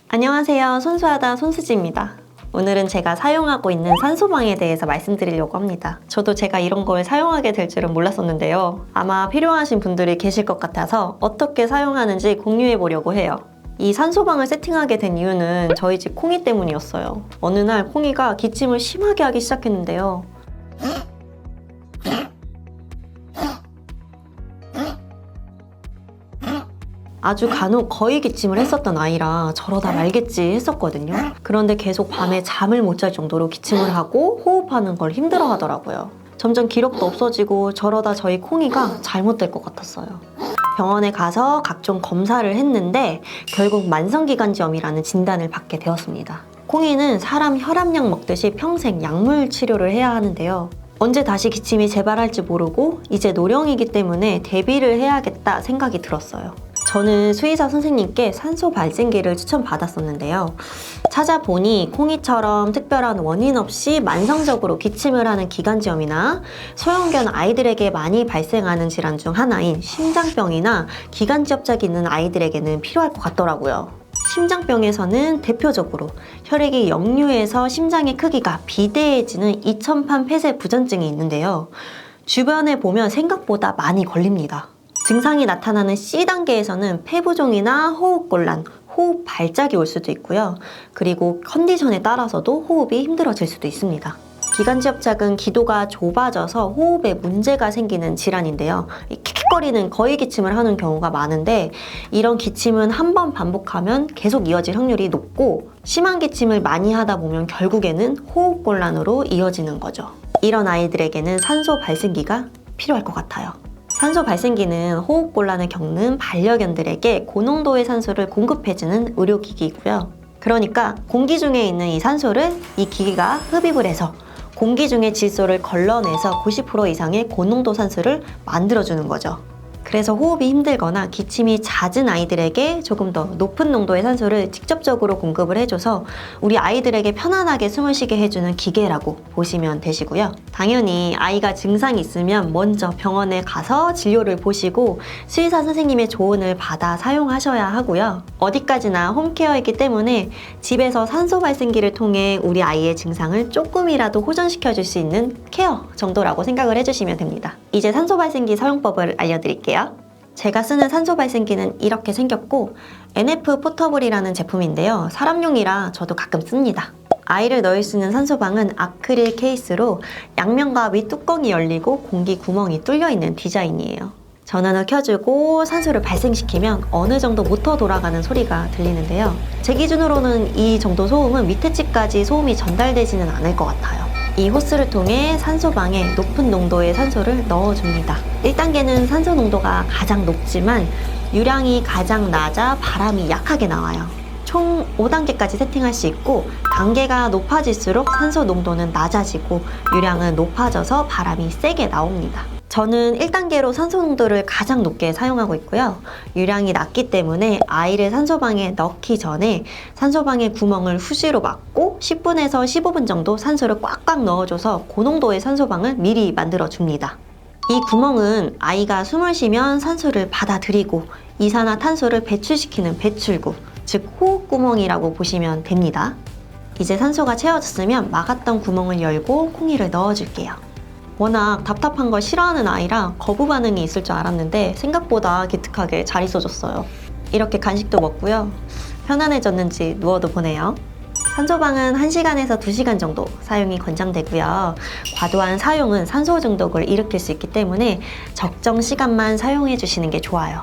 안녕하세요. 손수하다 손수지입니다. 오늘은 제가 사용하고 있는 산소방에 대해서 말씀드리려고 합니다. 저도 제가 이런 걸 사용하게 될 줄은 몰랐었는데요. 아마 필요하신 분들이 계실 것 같아서 어떻게 사용하는지 공유해 보려고 해요. 이 산소방을 세팅하게 된 이유는 저희 집 콩이 때문이었어요. 어느 날 콩이가 기침을 심하게 하기 시작했는데요. 아주 간혹 거의 기침을 했었던 아이라 저러다 말겠지 했었거든요. 그런데 계속 밤에 잠을 못 잘 정도로 기침을 하고 호흡하는 걸 힘들어 하더라고요. 점점 기력도 없어지고 저러다 저희 콩이가 잘못될 것 같았어요. 병원에 가서 각종 검사를 했는데 결국 만성기관지염이라는 진단을 받게 되었습니다. 콩이는 사람 혈압약 먹듯이 평생 약물 치료를 해야 하는데요. 언제 다시 기침이 재발할지 모르고 이제 노령이기 때문에 대비를 해야겠다 생각이 들었어요. 저는 수의사 선생님께 산소 발생기를 추천받았었는데요. 찾아보니 콩이처럼 특별한 원인 없이 만성적으로 기침을 하는 기관지염이나 소형견 아이들에게 많이 발생하는 질환 중 하나인 심장병이나 기관지압작이 있는 아이들에게는 필요할 것 같더라고요. 심장병에서는 대표적으로 혈액이 역류해서 심장의 크기가 비대해지는 이천판 폐쇄 부전증이 있는데요. 주변에 보면 생각보다 많이 걸립니다. 증상이 나타나는 C단계에서는 폐부종이나 호흡곤란, 호흡 발작이 올 수도 있고요. 그리고 컨디션에 따라서도 호흡이 힘들어질 수도 있습니다. 기관지압작은 기도가 좁아져서 호흡에 문제가 생기는 질환인데요. 킥킥거리는 거의 기침을 하는 경우가 많은데 이런 기침은 한 번 반복하면 계속 이어질 확률이 높고 심한 기침을 많이 하다 보면 결국에는 호흡곤란으로 이어지는 거죠. 이런 아이들에게는 산소 발생기가 필요할 것 같아요. 산소 발생기는 호흡곤란을 겪는 반려견들에게 고농도의 산소를 공급해주는 의료기기이고요. 그러니까 공기 중에 있는 이 산소를 이 기기가 흡입을 해서 공기 중의 질소를 걸러내서 90% 이상의 고농도 산소를 만들어주는 거죠. 그래서 호흡이 힘들거나 기침이 잦은 아이들에게 조금 더 높은 농도의 산소를 직접적으로 공급을 해줘서 우리 아이들에게 편안하게 숨을 쉬게 해주는 기계라고 보시면 되시고요. 당연히 아이가 증상이 있으면 먼저 병원에 가서 진료를 보시고 수의사 선생님의 조언을 받아 사용하셔야 하고요. 어디까지나 홈케어이기 때문에 집에서 산소 발생기를 통해 우리 아이의 증상을 조금이라도 호전시켜줄 수 있는 케어 정도라고 생각을 해주시면 됩니다. 이제 산소 발생기 사용법을 알려드릴게요. 제가 쓰는 산소 발생기는 이렇게 생겼고 NF 포터블이라는 제품인데요. 사람용이라 저도 가끔 씁니다. 아이를 넣을 수 있는 산소방은 아크릴 케이스로 양면과 윗뚜껑이 열리고 공기 구멍이 뚫려 있는 디자인이에요. 전원을 켜주고 산소를 발생시키면 어느 정도 모터 돌아가는 소리가 들리는데요. 제 기준으로는 이 정도 소음은 밑에 집까지 소음이 전달되지는 않을 것 같아요. 이 호스를 통해 산소방에 높은 농도의 산소를 넣어줍니다. 1단계는 산소 농도가 가장 높지만 유량이 가장 낮아 바람이 약하게 나와요. 총 5단계까지 세팅할 수 있고 단계가 높아질수록 산소 농도는 낮아지고 유량은 높아져서 바람이 세게 나옵니다. 저는 1단계로 산소 농도를 가장 높게 사용하고 있고요. 유량이 낮기 때문에 아이를 산소방에 넣기 전에 산소방의 구멍을 후시로 막고 10분에서 15분 정도 산소를 꽉꽉 넣어줘서 고농도의 산소방을 미리 만들어줍니다. 이 구멍은 아이가 숨을 쉬면 산소를 받아들이고 이산화탄소를 배출시키는 배출구, 즉 호흡구멍이라고 보시면 됩니다. 이제 산소가 채워졌으면 막았던 구멍을 열고 콩이를 넣어줄게요. 워낙 답답한 걸 싫어하는 아이라 거부 반응이 있을 줄 알았는데 생각보다 기특하게 잘 있어줬어요. 이렇게 간식도 먹고요. 편안해졌는지 누워도 보네요. 산소방은 1시간에서 2시간 정도 사용이 권장되고요. 과도한 사용은 산소 중독을 일으킬 수 있기 때문에 적정 시간만 사용해 주시는 게 좋아요.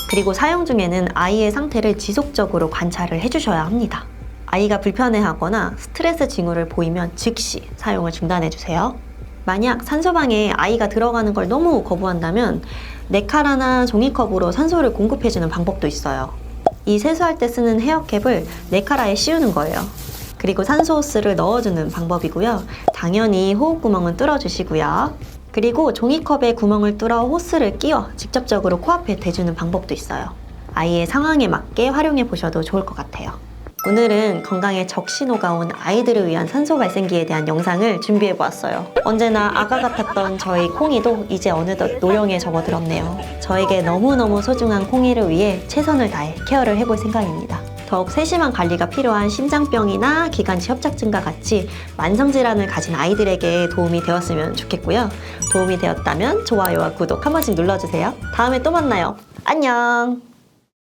그리고 사용 중에는 아이의 상태를 지속적으로 관찰을 해주셔야 합니다. 아이가 불편해하거나 스트레스 징후를 보이면 즉시 사용을 중단해 주세요. 만약 산소방에 아이가 들어가는 걸 너무 거부한다면 네카라나 종이컵으로 산소를 공급해주는 방법도 있어요. 이 세수할 때 쓰는 헤어캡을 네카라에 씌우는 거예요. 그리고 산소 호스를 넣어주는 방법이고요. 당연히 호흡구멍은 뚫어주시고요. 그리고 종이컵에 구멍을 뚫어 호스를 끼워 직접적으로 코앞에 대주는 방법도 있어요. 아이의 상황에 맞게 활용해 보셔도 좋을 것 같아요. 오늘은 건강에 적신호가 온 아이들을 위한 산소 발생기에 대한 영상을 준비해보았어요. 언제나 아가 같았던 저희 콩이도 이제 어느덧 노령에 접어들었네요. 저에게 너무너무 소중한 콩이를 위해 최선을 다해 케어를 해볼 생각입니다. 더욱 세심한 관리가 필요한 심장병이나 기관지 협착증과 같이 만성질환을 가진 아이들에게 도움이 되었으면 좋겠고요. 도움이 되었다면 좋아요와 구독 한 번씩 눌러주세요. 다음에 또 만나요. 안녕!